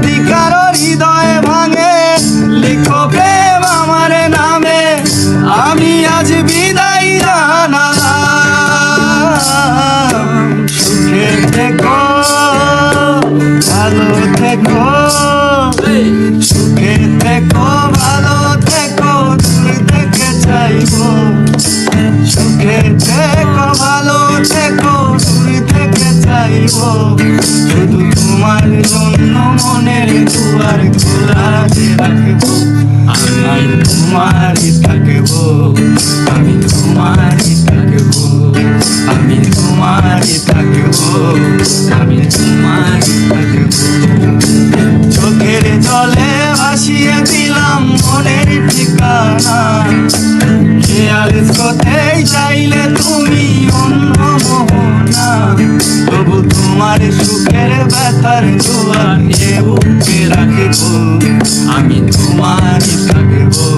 যদি কারো হৃদয় ভাঙে লিখো প্রেম আমার নামে, আমি আজ বিদায় জানালাম। সুখে থেকো ভালো থেকো, সুখে থেকো ভালো থেকো, দূর থেকে চাইবো। সুখে থেকো ভালো থেকো, দূর থেকে চাইবো। শুধু তোমার জন্য মনের দুয়ার খোলা রাখবো। আমি তোমারই থাকবো, আমি তোমারই থাকবো, আমি তোমারই থাকবো, আমি তোমারই থাকবো। চোখের জলে ভাসিয়ে দিলাম মনের ঠিকানা, খেয়াল করতেই চাইলে তুমি অন্য মোহনা। তবু তোমার সুখের ব্যথার জোয়ার নিয়ে বুকে রাখবো। আমি তোমারই থাকবো,